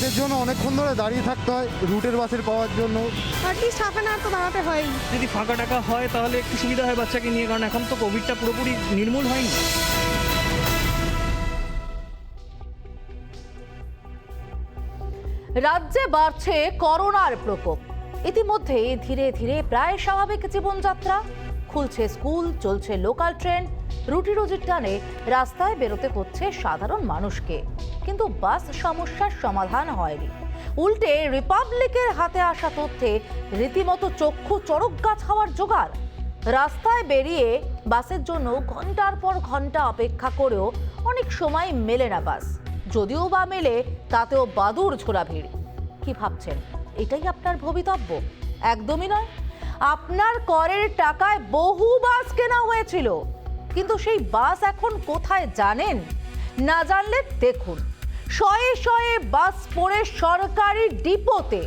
বাসের জন্য অনেকক্ষণ ধরে দাঁড়িয়ে থাকতে হয় রুটের বাসের পাওয়ার জন্য। অ্যাটলিস্ট হাফ অ্যান আওয়ার তো দাঁড়াতে হয়। যদি ফাঁকা টাকা হয় তাহলে একটু সুবিধা হয় বাচ্চাকে নিয়ে, কারণ এখন তো কোভিডটা পুরোপুরি নির্মূল হয়নি। রাজ্যে বাড়ছে করোনার প্রকোপ। ইতিমধ্যে ধীরে ধীরে প্রায় স্বাভাবিক জীবনযাত্রা। খুলছে স্কুল, চলছে লোকাল ট্রেন, রুটি রুজির টানে রাস্তায় বেরোতে হচ্ছে সাধারণ মানুষকে। কিন্তু বাস সমস্যার সমাধান হয়নি। উল্টে রিপাবলিকের হাতে আসা তথ্যে রীতিমতো চক্ষু চড়ক গাছ হওয়ার জোগাড়। রাস্তায় বেরিয়ে বাসের জন্য ঘন্টার পর ঘন্টা অপেক্ষা করেও অনেক সময় মেলে না বাস। যদিও বা মেলে, তাতেও বাদুড় ঝোলা ভিড়। কি ভাবছেন এটাই আপনার ভবিতব্য? একদমই নয়। আপনার করের টাকায় বহু বাস কেনা হয়েছিল, কিন্তু সেই বাস এখন কোথায় জানেন? না জানলে দেখুন, শয়ে শয়ে বাস পড়ে সরকারি ডিপোতে।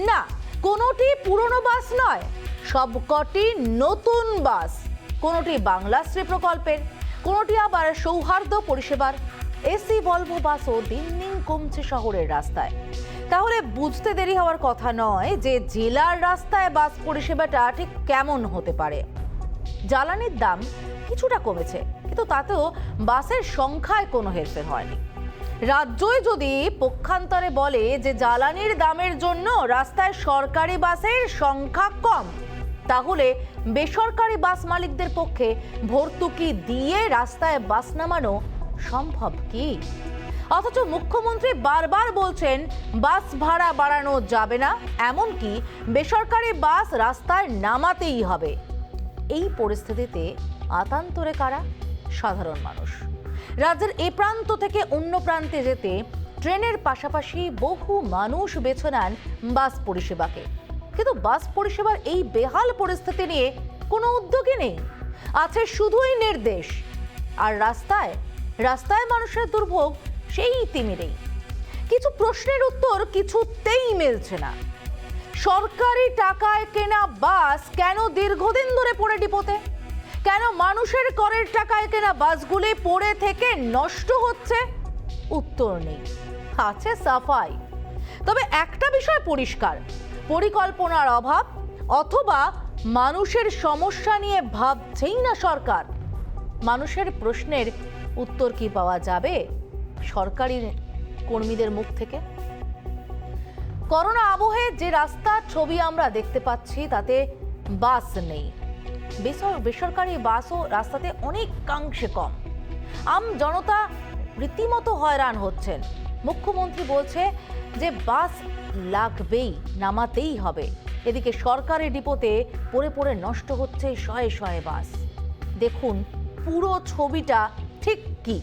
না, কোনোটি পুরনো বাস নয়, সবকটি নতুন বাস। কোনোটি বাংলাশ্রী প্রকল্পের, কোনোটি আবার সৌহার্দ্য পরিষেবার। এসি ভলভো বাসও দিন দিন কমছে শহরের রাস্তায়। তাহলে বুঝতে দেরি হওয়ার কথা নয় যে জেলার রাস্তায় বাস পরিষেবাটা ঠিক কেমন হতে পারে। জ্বালানির দাম কিছুটা কমেছে, কিন্তু তাতেও বাসের সংখ্যায় কোনো হেরফের হয়নি। রাজ্যই যদি পক্ষান্তরে বলে যে জ্বালানির দামের জন্য রাস্তায় সরকারি বাসের সংখ্যা কম, তাহলে বেসরকারি বাস মালিকদের পক্ষে ভর্তুকি দিয়ে রাস্তায় বাস নামানো সম্ভব কি? অথচ মুখ্যমন্ত্রী বারবার বলছেন বাস ভাড়া বাড়ানো যাবে না, এমনকি বেসরকারি বাস রাস্তায় নামাতেই হবে। এই পরিস্থিতিতে আতান্তরে কারা? সাধারণ মানুষ। রাজ্যের এ প্রান্ত থেকে অন্য প্রান্তে যেতে ট্রেনের পাশাপাশি বহু মানুষ বেছে নেন বাস পরিষেবাকে। কিন্তু বাস পরিষেবার এই বেহাল পরিস্থিতি নিয়ে কোনো উদ্যোগই নেই। আছে শুধুই নির্দেশ। আর রাস্তায় রাস্তায় মানুষের দুর্ভোগ সেই তিমিরেই। কিছু প্রশ্নের উত্তর কিছুতেই মিলছে না। সরকারি টাকায় কেনা বাস কেন দীর্ঘদিন ধরে পড়ে ডিপোতে? কেন মানুষের করের টাকায় কেনা বাসগুলি পড়ে থেকে নষ্ট হচ্ছে? উত্তর নেই, আছে সাফাই। তবে একটা বিষয় পরিষ্কার, পরিকল্পনার অভাব, অথবা মানুষের সমস্যা নিয়ে ভাবছেই না সরকার। মানুষের প্রশ্নের উত্তর কি পাওয়া যাবে সরকারি কর্মীদের মুখ থেকে? করোনা আবহে যে রাস্তার ছবি আমরা দেখতে পাচ্ছি, তাতে বাস নেই। বেসরকারি বাসও রাস্তাতে অনেকাংশে কম। আম জনতা রীতিমতো হয়রান হচ্ছেন। মুখ্যমন্ত্রী বলছে যে বাস লাগবেই, নামাতেই হবে। এদিকে সরকারি ডিপোতে পড়ে পড়ে নষ্ট হচ্ছে শয়ে শয়ে বাস। দেখুন পুরো ছবিটা ঠিক কি।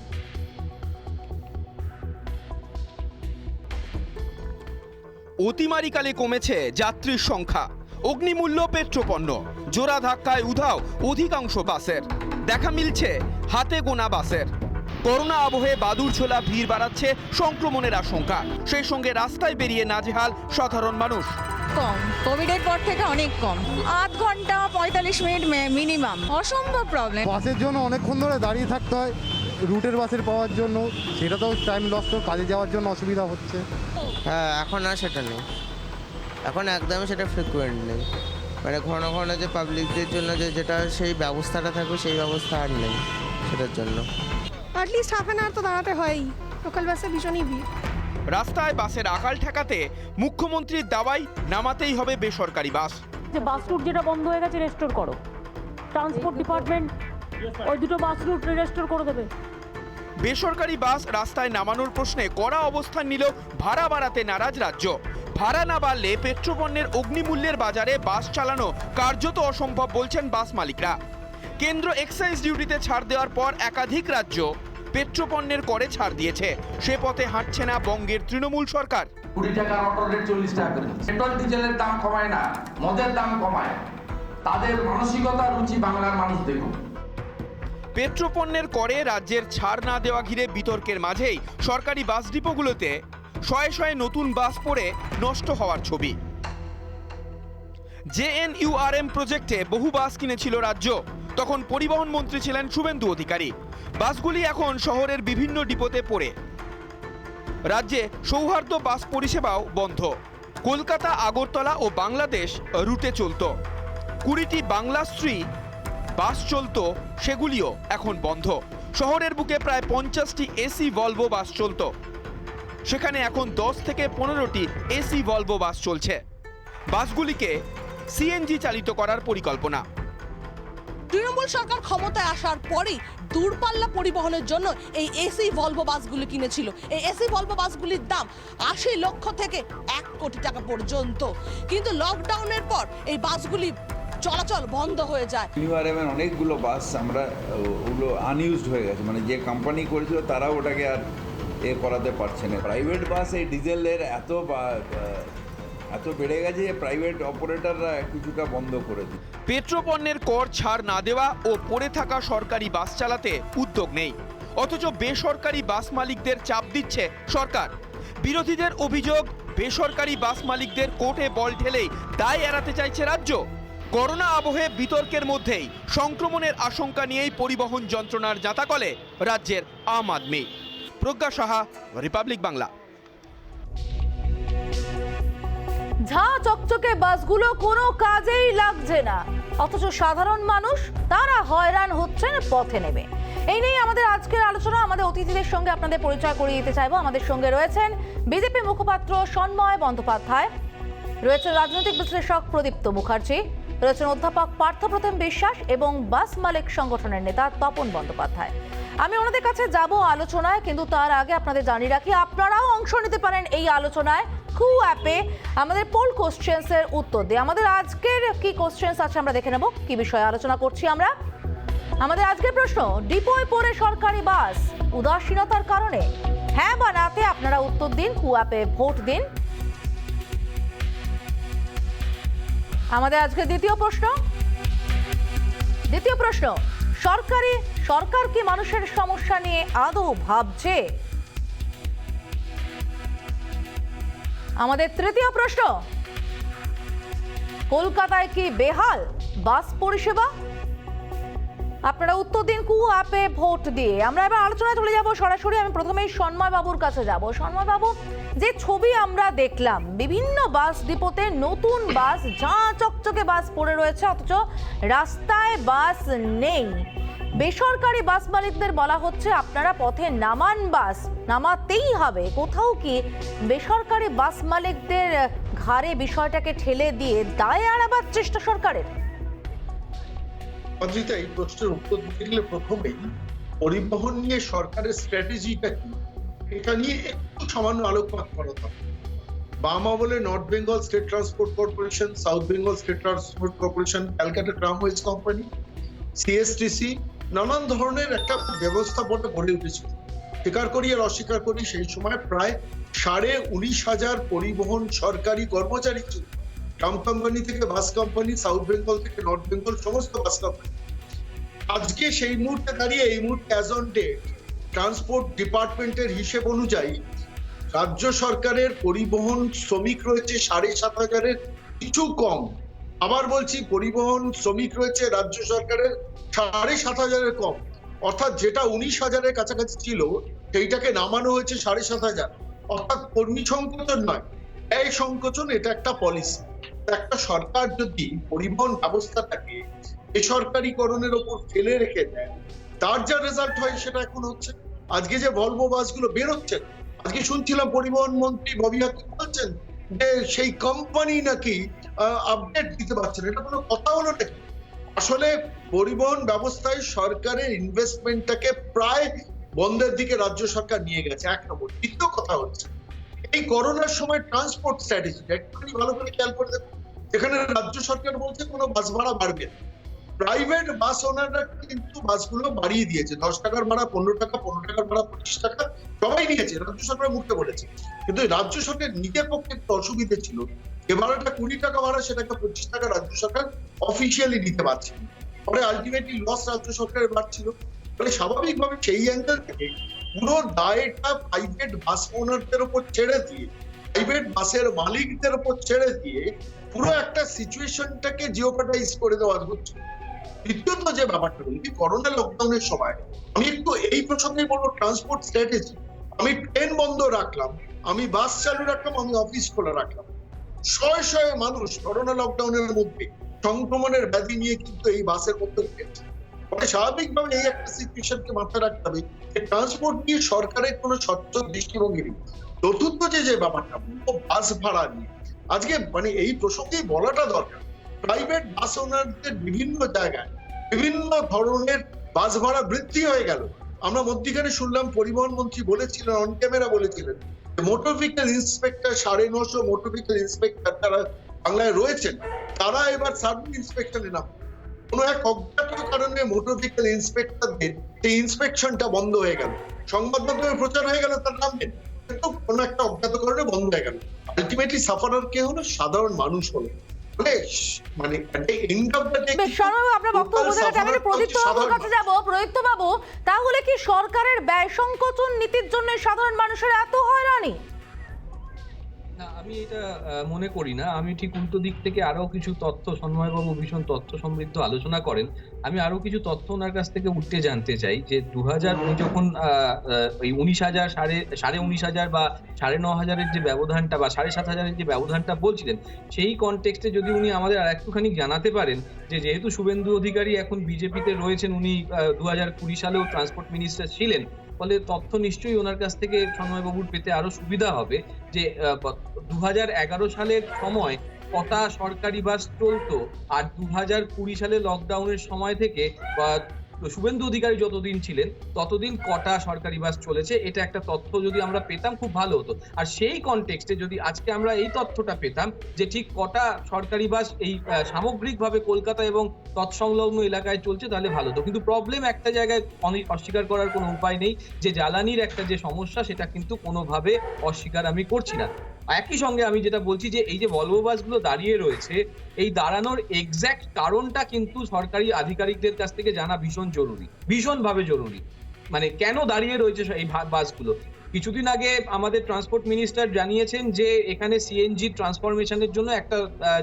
অতিমারিকালে কমেছে যাত্রীর সংখ্যা, অগ্নিমূল্য পেট্রোপণ্য, জোড়া ধাক্কায় উধাও অধিকাংশ বাসের। দেখা মিলছে হাতে গোনা বাসের। করোনা আবহে বাদুড়ঝোলা ভিড় বাড়াচ্ছে সংক্রমণের আশঙ্কা। সেই সঙ্গে রাস্তায় বেরিয়ে নাজেহাল সাধারণ মানুষ। কম, কোভিডের পর থেকে অনেক কম। আধ ঘন্টা 45 মিনিট মিনিমাম, অসম্ভব প্রবলেম। বাসের জন্য অনেকক্ষণ ধরে দাঁড়িয়ে থাকতে হয় রুটের বাসের পাওয়ার জন্য। সেটা তো টাইম লস, তো কাজে যাওয়ার জন্য অসুবিধা হচ্ছে। হ্যাঁ, এখন আর সেটা নেই, এখন একদমই সেটা ফ্রিকুয়েন্ট নেই। মানে ঘন ঘন যে পাবলিকদের জন্য যেটা সেই ব্যবস্থাটা থাকবে, সেই ব্যবস্থা আর নেই সেটার জন্য। অ্যাটলিস্ট হাফ অ্যান আওয়ার তো দাঁড়াতে হয়। লোকাল বাসে ভীষণই ভিড়। রাস্তায় বাসের আকাল ঠেকাতে মুখ্যমন্ত্রীর দাওয়াই নামাতেই হবে বেসরকারি বাস। যে বাস রুট যেটা বন্ধ হয়ে গেছে রেস্টোর করো। ট্রান্সপোর্ট ডিপার্টমেন্ট ওই দুটো বাস রুট রেস্টোর করে দেবে। বেসরকারি বাস রাস্তায় নামানোর প্রশ্নে কড়া অবস্থান নিল ভাড়া বাড়াতে নারাজ রাজ্য। ভাড়া না বাড়লে পেট্রোপণ্যের অগ্নিমূল্যের বাজারে বাস চালানো কার্যত অসম্ভব বলছেন বাস মালিকরা। কেন্দ্র এক্সাইজ ডিউটিতে ছাড় দেওয়ার পর একাধিক রাজ্য পেট্রোপণ্যের করে ছাড় দিয়েছে। সে পথে হাঁটছে না বঙ্গের তৃণমূল সরকার। 20 টাকার অটো রেট 40 টাকা করে দিচ্ছে। পেট্রোল ডিজেলের দাম কমায় না, মদের দাম কমায়। তাদের মানসিকতা রুচি বাংলার মানুষ দেখুন। পেট্রোপণ্যের করে রাজ্যের ছাড় না দেওয়া ঘিরে বিতর্কের মাঝেই সরকারি বাস ডিপোগুলোতে শয়ে শয়ে নতুন বাস পড়ে নষ্ট হওয়ার ছবি। জেএনইউআরএম প্রজেক্টে বহু বাস কিনেছিল রাজ্য। তখন পরিবহন মন্ত্রী ছিলেন শুভেন্দু অধিকারী। বাসগুলি এখন শহরের বিভিন্ন ডিপোতে পড়ে। রাজ্যে সৌহার্দ্য বাস পরিষেবাও বন্ধ। কলকাতা, আগরতলা ও বাংলাদেশ রুটে চলত 20টি বাংলাশ্রী বাস চলত, সেগুলিও এখন বন্ধ। শহরের বুকে প্রায় 50টি এসি ভলভো বাস চলত, সেখানে এখন 10 থেকে 15টি এসি ভলভো বাস চলছে। বাসগুলিকে সিএনজি চালিত করার পরিকল্পনা। তৃণমূল সরকার ক্ষমতায় আসার পরেই দূরপাল্লা পরিবহনের জন্য এই এসি ভলভো বাসগুলি কিনেছিল। এই এসি ভলভো বাসগুলির দাম 80 লক্ষ থেকে 1 কোটি টাকা পর্যন্ত। কিন্তু লকডাউনের পর এই বাসগুলি চলাচল বন্ধ হয়ে যায়। ইউআরএমের অনেকগুলো বাস আমরা ওগুলো আনইউজড হয়ে গেছে, মানে যে কোম্পানি করেছিল তারা ওটাকে আর করাতে পারছে না। প্রাইভেট বাস এই ডিজেলের এত বেড়ে গেছে যে প্রাইভেট অপারেটররা কিছুটা বন্ধ করে দিচ্ছে। পেট্রোপণ্যের কর ছাড় না দেওয়া ও পড়ে থাকা সরকারি বাস চালাতে উদ্যোগ নেই, অথচ বেসরকারি বাস মালিকদের চাপ দিচ্ছে সরকার। বিরোধীদের অভিযোগ, বেসরকারি বাস মালিকদের কোর্টে বল ঢেলেই দায় এড়াতে চাইছে রাজ্য। করোনা আবহে বিতর্কের মধ্যেই সংক্রমণের আশঙ্কা নিয়েই পরিবহন যন্ত্রণার জাঁতাকলে রাজ্যের আম আদমি। প্রজ্ঞা সাহা, রিপাবলিক বাংলা। ঝাঁ চকচকে বাসগুলো কোনো কাজেই লাগছে না, অথচ সাধারণ মানুষ তারা হয়রান হচ্ছেন পথে নেমে। এই নিয়ে আমাদের আজকের আলোচনা। আমাদের অতিথিদের সঙ্গে আপনাদের পরিচয় করিয়ে দিতে চাইবো। আমাদের সঙ্গে রয়েছেন বিজেপি মুখপাত্র সন্ময় বন্দ্যোপাধ্যায়, রয়েছেন রাজনৈতিক বিশ্লেষক প্রদীপ্ত মুখার্জি, রয়েছেন অধ্যাপক পার্থপ্রতিম বিশ্বাস এবং বাস মালিক সংগঠনের নেতা তপন বন্দ্যোপাধ্যায়। আমি ওনাদের কাছে যাব আলোচনায়, কিন্তু তার আগে আপনাদের জানিয়ে রাখি আপনারাও অংশ নিতে পারেন এই আলোচনায় কু অ্যাপে আমাদের পোল কোশ্চেন্সের উত্তর দিয়ে। আমাদের আজকের কি কোশ্চেন্স আছে আমরা দেখে নেব, কি বিষয়ে আলোচনা করছি আমরা। আমাদের আজকের প্রশ্ন, ডিপোয় পড়ে সরকারি বাস উদাসীনতার কারণে, হ্যাঁ বা নাতে আপনারা উত্তর দিন, কু অ্যাপে ভোট দিন। আমাদের আজকে দ্বিতীয় প্রশ্ন, সরকার কি মানুষের সমস্যা নিয়ে আদৌ ভাবছে? আমাদের তৃতীয় প্রশ্ন, কলকাতায় কি বেহাল বাস পরিষেবা? আপনারা উত্তর দিন কু অ্যাপে ভোট দিয়ে। আমরা এবার আলোচনায় চলে যাব সরাসরি। আমি প্রথমেই সন্ময় বাবুর কাছে যাব। সন্ময় বাবু, যে ছবি আমরা দেখলাম, বিভিন্ন বাস ডিপোতে নতুন বাস, ঝাঁ চকচকে বাস পড়ে রয়েছে, অথচ রাস্তায় বাস নেই। বেসরকারি বাস মালিকদের বলা হচ্ছে আপনারা পথে নামান, বাস নামাতেই হবে। কোথাও কি বেসরকারি বাস মালিকদের ঘাড়ে বিষয়টাকে ঠেলে দিয়ে দায় এড়াবার চেষ্টা সরকারের? অদ্রিতা, এই প্রশ্নের উত্তর দিতে গেলে প্রথমেই পরিবহন নিয়ে সরকারের স্ট্র্যাটেজিটা কি এটা নিয়ে একটু সামান্য আলোকপাত করা দরকার। বাম আমলে north Bengal state transport corporation, south Bengal state transport corporation, Calcutta ট্রামওয়েজ company, CSTC, নানান ধরনের একটা ব্যবস্থাপনা গড়ে উঠেছিল। স্বীকার করি আর অস্বীকার করি, সেই সময় প্রায় 19,500 পরিবহন সরকারি কর্মচারী ছিল। ট্রাম কোম্পানি থেকে বাস কোম্পানি, সাউথ বেঙ্গল থেকে নর্থ বেঙ্গল, সমস্ত বাস কোম্পানি। আজকে সেই মুহূর্তে দাঁড়িয়ে, এই মুহূর্তে অ্যাজ অন ডেট, ট্রান্সপোর্ট ডিপার্টমেন্টের হিসেব অনুযায়ী রাজ্য সরকারের পরিবহন শ্রমিক রয়েছে 7,500-এর কিছু কম। আবার বলছি, পরিবহন শ্রমিক রয়েছে রাজ্য সরকারের 7,500-এর কম, অর্থাৎ যেটা 19,000-এর কাছাকাছি ছিল সেইটাকে নামানো হয়েছে 7,500। অর্থাৎ কর্মী সংকোচন নয়, এই সংকোচন, এটা একটা পলিসি। একটা সরকার যদি পরিবহন ব্যবস্থাটাকে বেসরকারীকরণের ওপর ফেলে রেখে দেয়, তার যা রেজাল্ট হয় সেটা এখন হচ্ছে। আজকে যে ভলভো বাসগুলো বেরোচ্ছে, আজকে শুনছিলাম পরিবহন মন্ত্রী ববি হাকিম বলছেন যে সেই কোম্পানি নাকি আপডেট দিতে পারছে না। এটা কোনো কথা হলো নাকি? আসলে পরিবহন ব্যবস্থায় সরকারের ইনভেস্টমেন্টটাকে প্রায় বন্ধের দিকে রাজ্য সরকার নিয়ে গেছে, এক নম্বর। দ্বিতীয় কথা হচ্ছে, এই করোনার সময় ট্রান্সপোর্ট স্ট্র্যাটেজিটা একটুখানি ভালো করে খেয়াল করে দেখুন। এখানে রাজ্য সরকার বলছে কোনো বাস ভাড়া বাড়বে না। প্রাইভেট বাস ওনাররা কিন্তু বাসগুলো বাড়িয়ে দিয়েছে, 10 টাকার ভাড়া 15 টাকা, 15 টাকার ভাড়া 25 টাকা, সবাই নিয়েছে, রাজ্য সরকার মুখে বলেছে। কিন্তু রাজ্য সরকার নিজের পক্ষে একটু অসুবিধে ছিল, যে ভাড়াটা 20 টাকা ভাড়া সেটাকে 25 টাকা রাজ্য সরকার অফিসিয়ালি নিতে পারছে। পরে আলটিমেটলি লস রাজ্য সরকারের বাড়ছিল। ফলে স্বাভাবিকভাবে সেই অ্যাঙ্গেল থেকে পুরো দায়টা প্রাইভেট বাস ওনারদের উপর ছেড়ে দিয়ে, প্রাইভেট বাসের মালিকদের উপর ছেড়ে দিয়ে পুরো একটা সিচুয়েশনটাকে জিওপাটাইজ করে দেওয়া হচ্ছে। দ্বিতীয়ত যে ব্যাপারটা বলি, করোনা লকডাউনের সময় আমি একটু এই প্রসঙ্গে বলবো, ট্রান্সপোর্ট স্ট্র্যাটেজি। আমি ট্রেন বন্ধ রাখলাম, আমি বাস চালু রাখলাম, আমি অফিস খোলা রাখলাম। শয়ে শয়ে মানুষ করোনা লকডাউনের মধ্যে সংক্রমণের ব্যাধি নিয়ে কিন্তু এই বাসের মধ্যে উঠেছে। স্বাভাবিকভাবে এই একটা সিচুয়েশনকে মাথায় রাখতে হবে যে ট্রান্সপোর্ট নিয়ে সরকারের কোনো স্বচ্ছ দৃষ্টিভঙ্গি নেই। চতুর্থ যে ব্যাপারটা বাস ভাড়া নিয়ে আজকে মানে এই প্রসঙ্গে বলাটা দরকার। প্রাইভেট বাস ওনারদের বিভিন্ন জায়গায় বিভিন্ন ধরনের বাস ভাড়া বৃদ্ধি হয়ে গেল। আমরা মধ্যিখানে শুনলাম পরিবহন মন্ত্রী বলেছিলেন, অন ক্যামেরা বলেছিলেন, motor vehicle inspector 950 motor vehicle inspector তারা বাংলায় রয়েছেন, তারা এবার সার্ভিস ইন্সপেকশনে নাম কোনো এক অজ্ঞাত কারণে মোটর ভেহিকল ইন্সপেক্টরদের সেই ইন্সপেকশনটা বন্ধ হয়ে গেল। সংবাদ মাধ্যমে প্রচার হয়ে গেল তার নাম নেই, কিন্তু কোনো একটা অজ্ঞাত কারণে বন্ধ হয়ে গেল। আলটিমেটলি সাফারার কে হলো? সাধারণ মানুষ হলো। মানে আপনার বক্তব্য বোঝা গেছে। আমি প্রদীপ্ত বাবুর কাছে যাবো। প্রদীপ্ত বাবু, তাহলে কি সরকারের ব্যয় সংকোচন নীতির জন্য সাধারণ মানুষের এত হয়রানি? না, আমি এটা মনে করি না। আমি ঠিক উল্টো দিক থেকে আরো কিছু তথ্য, সন্ময়বাবু ভীষণ তথ্য সমৃদ্ধ আলোচনা করেন, আমি আরো কিছু তথ্য ওনার কাছ থেকে উঠতে জানতে চাই। যে 2000 উনি যখন ওই 19,000 সাড়ে 19,000 বা 9,500 যে ব্যবধানটা বা 7,500 যে ব্যবধানটা বলছিলেন, সেই কনটেক্সটে যদি উনি আমাদের আর একটুখানি জানাতে পারেন যে যেহেতু শুভেন্দু অধিকারী এখন বিজেপিতে রয়েছেন, উনি 2020 সালেও ট্রান্সপোর্ট মিনিস্টার ছিলেন, ফলে তথ্য নিশ্চয়ই ওনার কাছ থেকে সন্ময়বাবুর পেতে আরো সুবিধা হবে যে 2011 সালের সময় কটা সরকারি বাস চলতো আর 2020 সালে লকডাউনের সময় থেকে শুভেন্দু অধিকারী যতদিন ছিলেন ততদিন কটা সরকারি বাস চলেছে, এটা একটা তথ্য যদি আমরা পেতাম খুব ভালো হতো। আর সেই কনটেক্সটে যদি আজকে আমরা এই তথ্যটা পেতাম যে ঠিক কটা সরকারি বাস এই সামগ্রিকভাবে কলকাতা এবং তৎসংলগ্ন এলাকায় চলছে, তাহলে ভালো হতো। কিন্তু প্রবলেম একটা জায়গায় অস্বীকার করার কোনো উপায় নেই, যে জ্বালানির একটা যে সমস্যা সেটা কিন্তু কোনোভাবে অস্বীকার আমি করছি না। একই সঙ্গে আমি যেটা বলছি যে এই যে ভলভো বাসগুলো দাঁড়িয়ে রয়েছে, এই দাঁড়ানোর এক্স্যাক্ট কারণটা কিন্তু সরকারি আধিকারিকদের কাছ থেকে জানা ভীষণ জরুরি, ভীষণভাবে জরুরি। মানে কেন দাঁড়িয়ে রয়েছে এই বাসগুলো? কিছুদিন আগে আমাদের ট্রান্সপোর্ট মিনিস্টার জানিয়েছেন যে এখানে সিএনজি ট্রান্সফরমেশনের জন্য একটা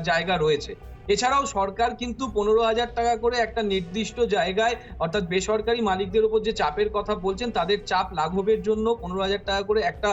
জায়গা রয়েছে। এছাড়াও সরকার কিন্তু 15,000 টাকা করে একটা নির্দিষ্ট জায়গায়, অর্থাৎ বেসরকারি মালিকদের উপর যে চাপের কথা বলছেন, তাদের চাপ লাঘবের জন্য 15,000 টাকা করে একটা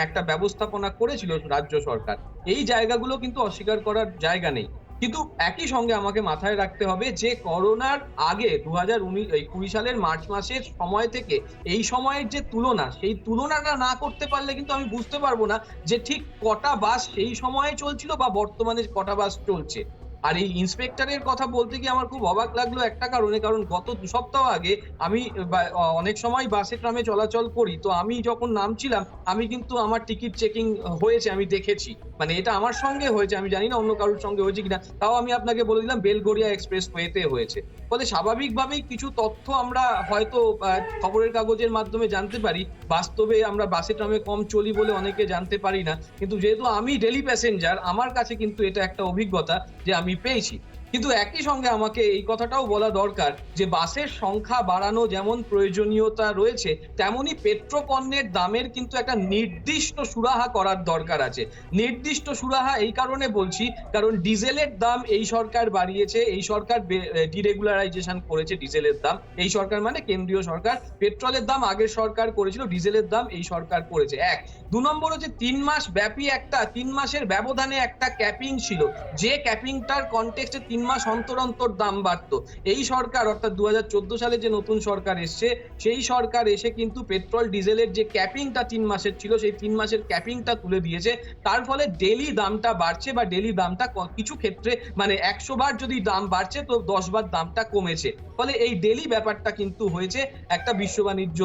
একটা ব্যবস্থাপনা করেছিল রাজ্য সরকার। এই জায়গাগুলো কিন্তু অস্বীকার করার জায়গা নেই। কিন্তু একই সঙ্গে আমাকে মাথায় রাখতে হবে যে করোনার আগে 2020 সালের মার্চ মাসের সময় থেকে এই সময়ের যে তুলনা, সেই তুলনাটা না করতে পারলে কিন্তু আমি বুঝতে পারবো না যে ঠিক কটা বাস সেই সময়ে চলছিল বা বর্তমানে কটা বাস চলছে। আর এই ইন্সপেক্টরের কথা বলতে গিয়ে আমার খুব অবাক লাগলো একটা কারণে, কারণ গত 2 সপ্তাহ আগে আমি অনেক সময় বাসে ট্রামে চলাচল করি, তো আমি যখন নামছিলাম আমি কিন্তু আমার টিকিট চেকিং হয়েছে, আমি দেখেছি। মানে এটা আমার সঙ্গে হয়েছে, আমি জানি না অন্য কারোর সঙ্গে হয়েছে কিনা, তাও আমি আপনাকে বলে দিলাম বেলগড়িয়া এক্সপ্রেস ওয়েতে হয়েছে। ফলে স্বাভাবিকভাবেই কিছু তথ্য আমরা হয়তো খবরের কাগজের মাধ্যমে জানতে পারি, বাস্তবে আমরা বাসে ট্রামে কম চলি বলে অনেকে জানতে পারি না। কিন্তু যেহেতু আমি ডেলি প্যাসেঞ্জার, আমার কাছে কিন্তু এটা একটা অভিজ্ঞতা যে আমি পেয়েছি। কিন্তু একই সঙ্গে আমাকে এই কথাটাও বলা দরকার যে বাসের সংখ্যা বাড়ানো যেমন প্রয়োজনীয়তা রয়েছে, তেমনি পেট্রোপণ্যের দামের কিন্তু একটা নির্দিষ্ট সুরাহা করার দরকার আছে। নির্দিষ্ট সুরাহা এই কারণে বলছি, কারণ ডিজেলের দাম এই সরকার বাড়িয়েছে, এই সরকার ডিরেগুলারাইজেশন করেছে ডিজেলের দাম, এই সরকার মানে কেন্দ্রীয় সরকার। পেট্রোলের দাম আগের সরকার করেছিল, ডিজেলের দাম এই সরকার করেছে। 1 2 নম্বর হচ্ছে 3 মাস ব্যাপী একটা 3 মাসের ব্যবধানে একটা ক্যাপিং ছিল, যে ক্যাপিংটার কনটেক্সটে 3 মাস অন্তর অন্তর দাম বাড়তো। এই সরকার অর্থাৎ 2014 সালে যে নতুন সরকার এসছে, সেই সরকার এসে কিন্তু পেট্রোল ডিজেলের যে ক্যাপিংটা 3 মাসের ছিল, সেই 3 মাসের ক্যাপিংটা তুলে দিয়েছে। তার ফলে ডেলি দামটা বাড়ছে বা ডেলি দামটা কিছু ক্ষেত্রে মানে 100 বার যদি দাম বাড়ছে তো 10 বার দামটা কমেছে। ফলে এই ডেলি ব্যাপারটা কিন্তু হয়েছে একটা বিশ্ব বাণিজ্য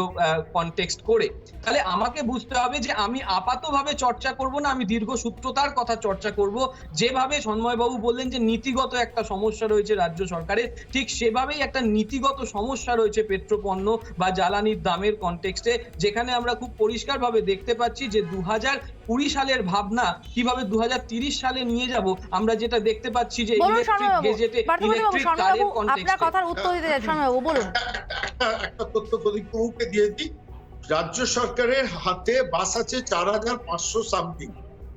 কনটেক্সট করে। তাহলে আমাকে বুঝতে হবে যে আমি আপাতভাবে চর্চা করব না, আমি দীর্ঘসূত্রতার কথা চর্চা করব। যেভাবে সন্ময়বাবু বললেন যে নীতিগত একটা সমস্যা রয়েছে রাজ্য সরকারের, ঠিক সেভাবেই একটা নীতিগত সমস্যা রয়েছে পেট্রোপণ্য বা জ্বালানির দামের কনটেক্সটে, যেখানে আমরা খুব পরিষ্কারভাবে দেখতে পাচ্ছি যে 2020 সালের ভাবনা কিভাবে 2030 সালে নিয়ে যাব। আমরা যেটা দেখতে পাচ্ছি যে ইলেকট্রিক গেজেটে ইলেকট্রিক কারের কনটেক্সটে। আপনার কথার উত্তর দিতে সন্ময়বাবু বলুন। একটা তথ্য প্রদীপবাবুকে দিয়ে দিই, রাজ্য সরকারের হাতে বাস আছে 4,500 সামথিং।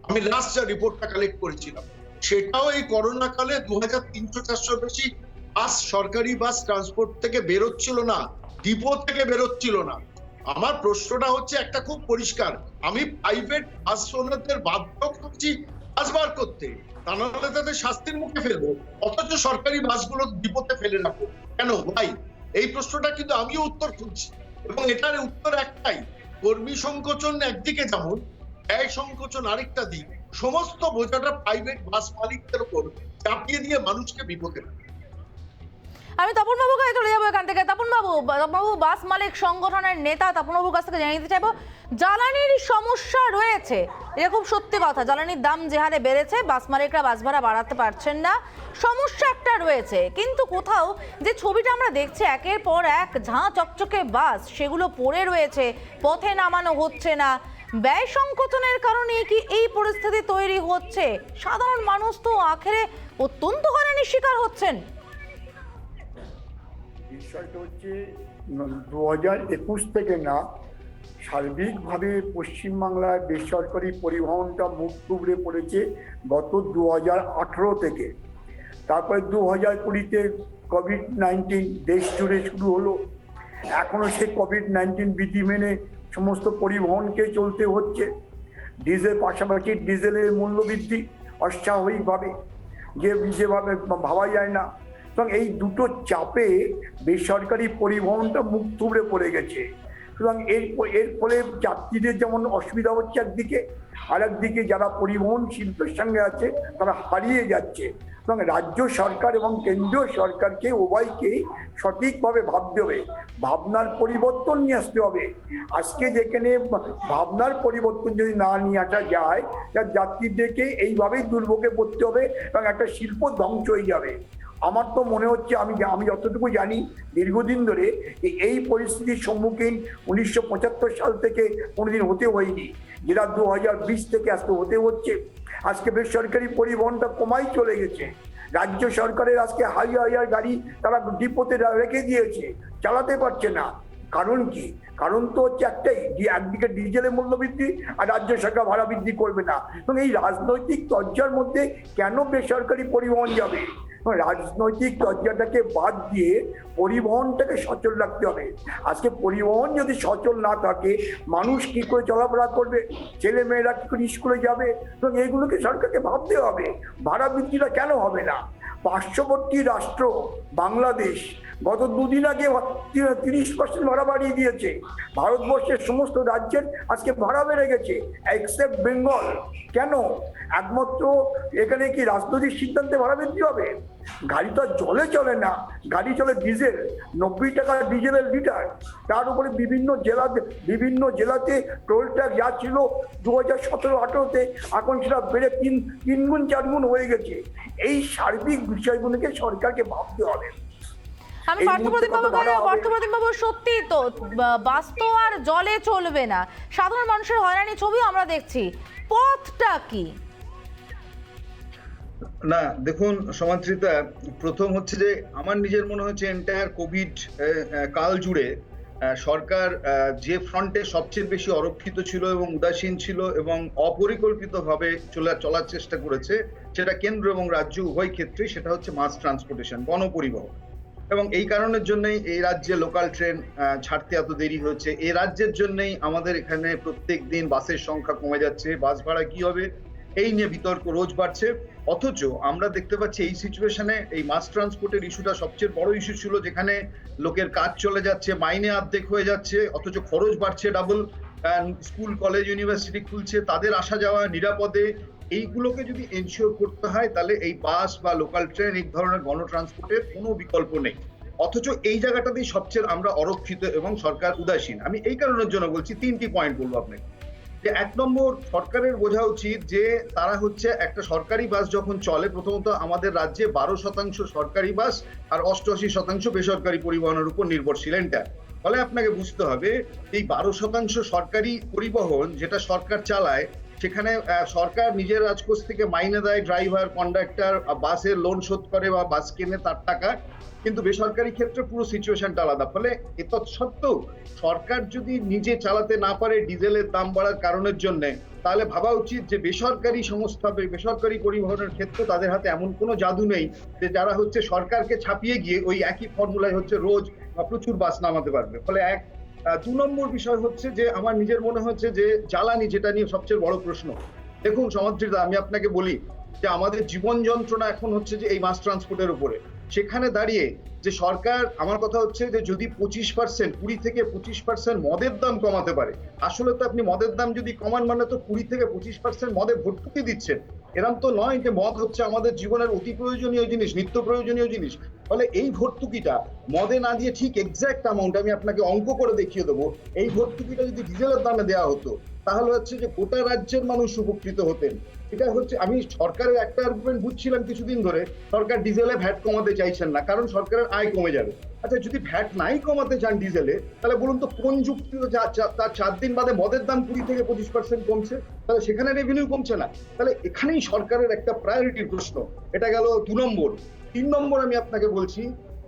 আমি লাস্ট যা রিপোর্টটা কালেক্ট করেছিলাম, সেটাও এই করোনা কালে 2,300-400 বেশি বাস, সরকারি বাস ট্রান্সপোর্ট থেকে বেরোচ্ছিল না, ডিপো থেকে বেরোচ্ছিল না। আমার প্রশ্নটা হচ্ছে একটা খুব পরিষ্কার, আমি প্রাইভেট বাস ওনারদের বাধ্য করছি বাস বার করতে, তা নাহলে তাদের শাস্তির মুখে ফেলবো, অথচ সরকারি বাসগুলো বিপদে ফেলে রাখবো কেন? ভাই, এই প্রশ্নটা কিন্তু আমিও উত্তর খুঁজছি, এবং এটার উত্তর একটাই, কর্মী সংকোচন একদিকে যেমন, ব্যয় সংকোচন আরেকটা দিক, সমস্ত বোঝাটা প্রাইভেট বাস মালিকদের উপর চাপিয়ে দিয়ে মানুষকে বিপদে রাখে। আমি তপন বাবুর কাছে চলে যাবো এখান থেকে। তপন বাবু বাস মালিক সংগঠনের নেতা, তপন বাবুর কাছ থেকে জেনে নিতে চাইবো, জ্বালানির সমস্যা রয়েছে, এটা খুব সত্যি কথা, জ্বালানির দাম যে হারে বেড়েছে বাস মালিকরা বাস ভাড়া বাড়াতে পারছেন না, সমস্যা একটা রয়েছে, কিন্তু কোথাও যে ছবিটা আমরা দেখছি একের পর এক ঝাঁ চকচকে বাস সেগুলো পড়ে রয়েছে, পথে নামানো হচ্ছে না, ব্যয় সংকোচনের কারণে কি এই পরিস্থিতি তৈরি হচ্ছে? সাধারণ মানুষ তো আখেরে অত্যন্ত হয়রানির শিকার হচ্ছেন। বিষয়টা হচ্ছে 2021 থেকে না, সার্বিকভাবে পশ্চিমবাংলায় বেসরকারি পরিবহনটা মুখ থুবড়ে পড়েছে গত 2018 থেকে। তারপরে 2020-তে কোভিড-19 দেশ জুড়ে শুরু হলো, এখনো সেই কোভিড-19 বিধি মেনে সমস্ত পরিবহনকে চলতে হচ্ছে। ডিজেল, পাশাপাশি ডিজেলের মূল্য বৃদ্ধি অস্বাভাবিকভাবে যেভাবে ভাবা যায় না, এবং এই দুটো চাপে বেসরকারি পরিবহনটা মুখ থুবড়ে পড়ে গেছে। সুতরাং এর ফলে যাত্রীদের যেমন অসুবিধা হচ্ছে একদিকে, আর একদিকে যারা পরিবহন শিল্পের সঙ্গে আছে তারা হারিয়ে যাচ্ছে। এবং রাজ্য সরকার এবং কেন্দ্রীয় সরকারকে উভয়কেই সঠিকভাবে ভাবতে হবে, ভাবনার পরিবর্তন নিয়ে আসতে হবে। আজকে যেখানে ভাবনার পরিবর্তন যদি না নিয়ে আসা যায়, তার যাত্রীদেরকে এইভাবেই দুর্ভোগে পড়তে হবে এবং একটা শিল্প ধ্বংস হয়ে যাবে। আমার তো মনে হচ্ছে, আমি যতটুকু জানি দীর্ঘদিন ধরে এই পরিস্থিতির সম্মুখীন 1975 সাল থেকে কোনোদিন হতে হয়নি, যেটা 2020 থেকে আজকে হতে হচ্ছে। আজকে বেসরকারি পরিবহনটা কমাই চলে গেছে, রাজ্য সরকারের আজকে হাজার গাড়ি তারা ডিপোতে রেখে দিয়েছে, চালাতে পারছে না। কারণ কি? কারণ তো হচ্ছে একটাই, একদিকে ডিজেলের মূল্য বৃদ্ধি আর রাজ্য সরকার ভাড়া বৃদ্ধি করবে না। এবং এই রাজনৈতিক তরজার মধ্যে কেন বেসরকারি পরিবহন যাবে? রাজনৈতিক তরজাটাকে বাদ দিয়ে পরিবহনটাকে সচল রাখতে হবে। আজকে পরিবহন যদি সচল না থাকে, মানুষ কি করে চলাফেরা করবে, ছেলে মেয়েরা কি করে স্কুলে যাবে? এবং এইগুলোকে সরকারকে ভাবতে হবে। ভাড়া বৃদ্ধিটা কেন হবে না? পার্শ্ববর্তী রাষ্ট্র বাংলাদেশ গত দুদিন আগে 30% ভাড়া বাড়িয়ে দিয়েছে। ভারতবর্ষের সমস্ত রাজ্যের আজকে ভাড়া বেড়ে গেছে, এক্সেপ্ট বেঙ্গল। কেন? একমাত্র এখানে কি রাজনৈতিক সিদ্ধান্তে ভাড়া বৃদ্ধি হবে? গাড়ি তো জলে চলে না, গাড়ি চলে ডিজেল, 90 টাকা ডিজেলের লিটার। তার উপরে বিভিন্ন জেলাতে টোল ট্যাক্স যা ছিল 2017-18-তে, এখন সেটা বেড়ে 3 গুণ 4 গুণ হয়ে গেছে। এই সার্বিক বিষয়গুলোকে সরকারকে ভাবতে হবে। আমি পার্থপ্রতিম বাবু, সত্যি তো বাস তো আর জলে চলবে না, সাধারণ মানুষের হয়রানি ছবি আমরা দেখছি, পথটা কি? না দেখুন সমাদৃতা, প্রথম হচ্ছে যে আমার নিজের মনে হচ্ছে এন্টায়ার কোভিড কাল জুড়ে সরকার যে ফ্রন্টে সবচেয়ে বেশি অরক্ষিত ছিল এবং উদাসীন ছিল এবং অপরিকল্পিতভাবে চলার চেষ্টা করেছে, সেটা কেন্দ্র এবং রাজ্য উভয় ক্ষেত্রে, সেটা হচ্ছে মাস ট্রান্সপোর্টেশন, গণপরিবহন। এবং এই কারণের জন্যই এই রাজ্যে লোকাল ট্রেন ছাড়তে এত দেরি হয়েছে, এই রাজ্যের জন্যই আমাদের এখানে প্রত্যেক দিন বাসের সংখ্যা কমে যাচ্ছে, বাস ভাড়া কি হবে এই নিয়ে বিতর্ক রোজ বাড়ছে। অথচ আমরা দেখতে পাচ্ছি এই সিচুয়েশনে এই মাস ট্রান্সপোর্টের ইস্যুটা সবচেয়ে বড় ইস্যু ছিল, যেখানে লোকের কাজ চলে যাচ্ছে, মাইনে অর্ধেক হয়ে যাচ্ছে, অথচ খরচ বাড়ছে ডাবল। স্কুল কলেজ ইউনিভার্সিটি খুলছে, তাদের আসা যাওয়া নিরাপদে, এইগুলোকে যদি এনশিওর করতে হয় তাহলে এই বাস বা লোকাল ট্রেন এই ধরনের গণ ট্রান্সপোর্টের কোনো বিকল্প নেই। অথচ এই জায়গাটাতেই সবচেয়ে আমরা অরক্ষিত এবং সরকার উদাসীন। আমি এই কারণের জন্য বলছি, 3টি পয়েন্ট বলবো আপনাকে। যে 1 নম্বর, সরকারের বোঝা উচিত যে তারা হচ্ছে একটা সরকারি বাস যখন চলে, প্রথমত আমাদের রাজ্যে 12% সরকারি বাস আর 88% বেসরকারি পরিবহনের উপর নির্ভরশীল এন্টার। ফলে আপনাকে বুঝতে হবে এই 12% সরকারি পরিবহন যেটা সরকার চালায়, সেখানে সরকার নিজের রাজকোষ থেকে মাইনে দেয়, ড্রাইভার, কন্ডাক্টর, বাসের লোন শোধ করে বা বাস কেনে তার টাকা, কিন্তু বেসরকারি ক্ষেত্রে পুরো সিচুয়েশনটা আলাদা। ফলে এতৎসত্ত্বেও সরকার যদি নিজে চালাতে না পারে ডিজেলের দাম বাড়ার কারণের জন্য, তাহলে ভাবা উচিত যে বেসরকারি সংস্থা, বেসরকারি পরিবহনের ক্ষেত্রে তাদের হাতে এমন কোনো জাদু নেই যে যারা হচ্ছে সরকারকে ছাপিয়ে গিয়ে ওই একই ফর্মুলায় হচ্ছে রোজ প্রচুর বাস নামাতে পারবে। ফলে দু নম্বর বিষয় হচ্ছে যে আমার নিজের মনে হচ্ছে যে জ্বালানি, যেটা নিয়ে সবচেয়ে বড় প্রশ্ন। দেখুন সমাদৃতা, আমি আপনাকে বলি যে আমাদের জীবন যন্ত্রণা এখন হচ্ছে যে এই মাস ট্রান্সপোর্টের উপরে। সেখানে দাঁড়িয়ে যে সরকার, আমার কথা হচ্ছে যে যদি 25%, 20 থেকে 25% মদের দাম কমাতে পারে, আসলে তো আপনি মদের দাম যদি কমান মানে তো 20 থেকে 25% মদে ভর্তুকি দিচ্ছেন। এরম তো নয় যে মদ হচ্ছে আমাদের জীবনের অতি প্রয়োজনীয় জিনিস, নিত্য প্রয়োজনীয় জিনিস। ফলে এই ভর্তুকিটা মদে না দিয়ে ঠিক এক্সাক্ট অ্যামাউন্ট, আমি আপনাকে অঙ্ক করে দেখিয়ে দেবো, এই ভর্তুকিটা যদি ডিজেলের দামে দেওয়া হতো তাহলে হচ্ছে যে গোটা রাজ্যের মানুষ উপকৃত হতেন। এটা হচ্ছে, আমি সরকারের একটা আর্গুমেন্ট বুঝছিলাম কিছুদিন ধরে, সরকার ডিজেলে ভ্যাট কমাতে চাইছেন না কারণ সরকারের আয় কমে যাবে। আচ্ছা, যদি ভ্যাট নাই কমাতে চান ডিজেলে, তাহলে বলুন তো কোন যুক্তিতে তার 4 দিন বাদে মদের দাম 20 থেকে 25% কমছে, তাহলে সেখানে রেভিনিউ কমছে না? তাহলে এখানেই সরকারের একটা প্রায়োরিটির প্রশ্ন। এটা গেল 2 নম্বর। 3 নম্বর আমি আপনাকে বলছি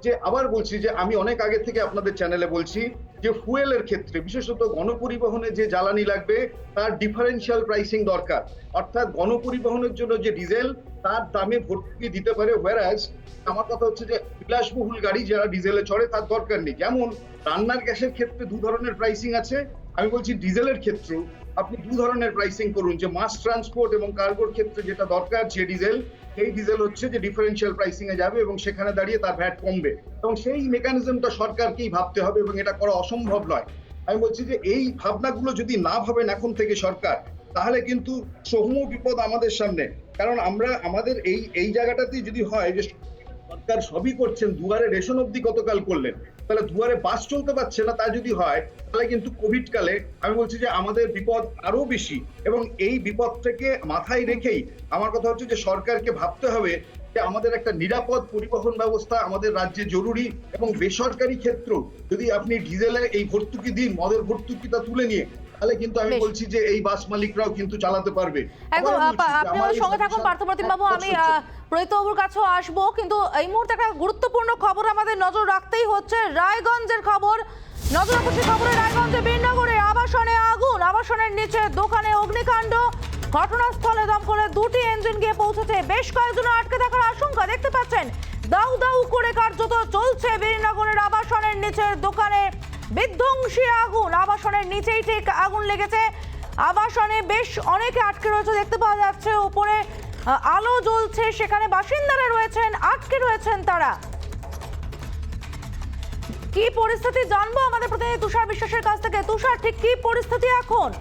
যে, আবার বলছি যে আমি অনেক আগে থেকে আপনাদের চ্যানেলে বলছি যে ফুয়েলের ক্ষেত্রে, বিশেষত গণপরিবহনে যে জ্বালানি লাগবে তার ডিফারেন্সিয়াল প্রাইসিং দরকার। অর্থাৎ গণপরিবহনের জন্য যে ডিজেল, তার দামে ভর্তুকি দিতে পারে, ওয়্যারাজ আমার কথা হচ্ছে যে বিলাসবহুল গাড়ি যারা ডিজেলে চড়ে তার দরকার নেই। যেমন রান্নার গ্যাসের ক্ষেত্রে 2 ধরনের প্রাইসিং আছে, আমি বলছি ডিজেলের ক্ষেত্রেও আপনি 2 ধরনের প্রাইসিং করুন, যে মাস ট্রান্সপোর্ট এবং কার্গোর ক্ষেত্রে যেটা দরকার যে ডিজেল, সেই ডিজেল হচ্ছে যে ডিফারেন্সিয়াল প্রাইসিং এ যাবে এবং সেখানে দাঁড়িয়ে তার ভ্যাট কমবে, এবং সেই মেকানিজমটা সরকারকেই ভাবতে হবে এবং এটা করা অসম্ভব নয়। আমি বলছি যে এই ভাবনাগুলো যদি না ভাবেন এখন থেকে সরকার, তাহলে কিন্তু সমূহ বিপদ আমাদের সামনে। কারণ আমাদের এই জায়গাটাতেই যদি হয় যে সরকার সবই করছেন, দুয়ারে রেশন অবধি গতকাল করলেন, তাহলে দুয়ারে বাস চলতে পারছে না, তা যদি হয় তাহলে কিন্তু কোভিড কালে আমি বলছি যে আমাদের বিপদ আরো বেশি। এবং এই বিপদ থেকে মাথায় রেখেই আমার কথা হচ্ছে যে সরকারকে ভাবতে হবে যে আমাদের একটা নিরাপদ পরিবহন ব্যবস্থা আমাদের রাজ্যে জরুরি, এবং বেসরকারি ক্ষেত্র যদি আপনি ডিজেলে এই ভর্তুকি দিন, মদের ভর্তুকিটা তুলে নিয়ে, তাহলে কিন্তু আমি বলছি যে এই বাস মালিকরাও কিন্তু চালাতে পারবে। একদম, আপনি সঙ্গে থাকুন পার্থপ্রতিম বাবু, আমি প্রদীপ্ত বাবুর কাছেও আসবো, কিন্তু এই মুহূর্তে একটা গুরুত্বপূর্ণ খবর আমাদের নজর রাখতেই হচ্ছে, রায়গঞ্জের খবর। নজর রাখছি খবরে, রায়গঞ্জে বীরনগরে আবাসনে আগুন, আবাসনের নিচে দোকানে অগ্নিকাণ্ড। ঘটনাস্থলে দমকলে 2টি ইঞ্জিন গিয়ে পৌঁছেছে, বেশ কয়েকজন আটকে থাকার আশঙ্কা। দেখতে পাচ্ছেন দাউ দাউ করে কার্যত চলছে বীরনগরের আবাসনের নিচের দোকানে বিধ্বংসী আগুন। আবাসনের নিচেই ঠিক আগুন লেগেছে, আবাসনে বেশ অনেকে আটকে রয়েছে, দেখতে পাওয়া যাচ্ছে উপরে আলো জ্বলছে, সেখানে বাসিন্দারা রয়েছেন, আটকে রয়েছেন তারা। কি পরিস্থিতি জানবো আমাদের প্রতিনিধি তুষার বিশ্বাসের কাছ থেকে। তুষার, ঠিক কি পরিস্থিতি এখন?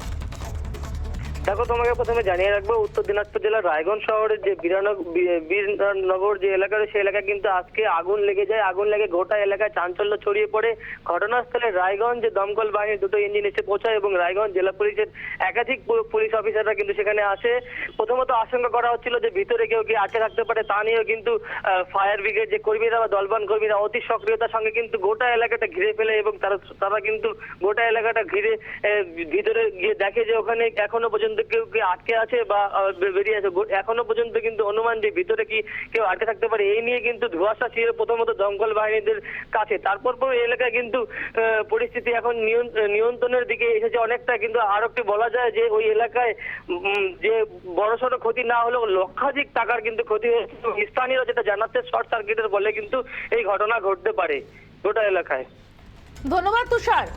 দেখো, তোমাকে প্রথমে জানিয়ে রাখবো, উত্তর দিনাজপুর জেলার রায়গঞ্জ শহরের যে বীরনগর যে এলাকা, সেই এলাকায় কিন্তু আজকে আগুন লেগে যায়। আগুন লেগে গোটা এলাকায় চাঞ্চল্য ছড়িয়ে পড়ে। ঘটনাস্থলে রায়গঞ্জ দমকল বাহিনীর 2টো ইঞ্জিন এসে পৌঁছায় এবং রায়গঞ্জ জেলা পুলিশের একাধিক পুলিশ অফিসাররা কিন্তু সেখানে আসে। প্রথমত আশঙ্কা করা হচ্ছিল যে ভিতরে কেউ কি আটকে থাকতে পারে, তা নিয়েও কিন্তু ফায়ার ব্রিগেড যে কর্মীরা বা দলবান কর্মীরা অতি সক্রিয়তার সঙ্গে কিন্তু গোটা এলাকাটা ঘিরে ফেলে এবং তারা কিন্তু গোটা এলাকাটা ঘিরে ভিতরে গিয়ে দেখে যে ওখানে এখনো পর্যন্ত কেউ আটকে আছে বা বেরিয়ে আছে। এখনো পর্যন্ত কিন্তু অনুমান যে ভিতরে কি কেউ আটকে থাকতে পারে, এই নিয়ে কিন্তু ধোঁয়াশা ছিল প্রথমত দমকল বাহিনীদের কাছে। তারপর এই এলাকায় কিন্তু পরিস্থিতি এখন নিয়ন্ত্রণের দিকে এসেছে অনেকটা। কিন্তু আরো একটু বলা যায় যে ওই এলাকায় যে বড়সড় ক্ষতি না হলেও লক্ষাধিক টাকার কিন্তু ক্ষতি হয়েছে। স্থানীয়রা যেটা জানাচ্ছে, শর্ট সার্কিটের ফলে কিন্তু এই ঘটনা ঘটতে পারে গোটা এলাকায়। ধন্যবাদ তুষার।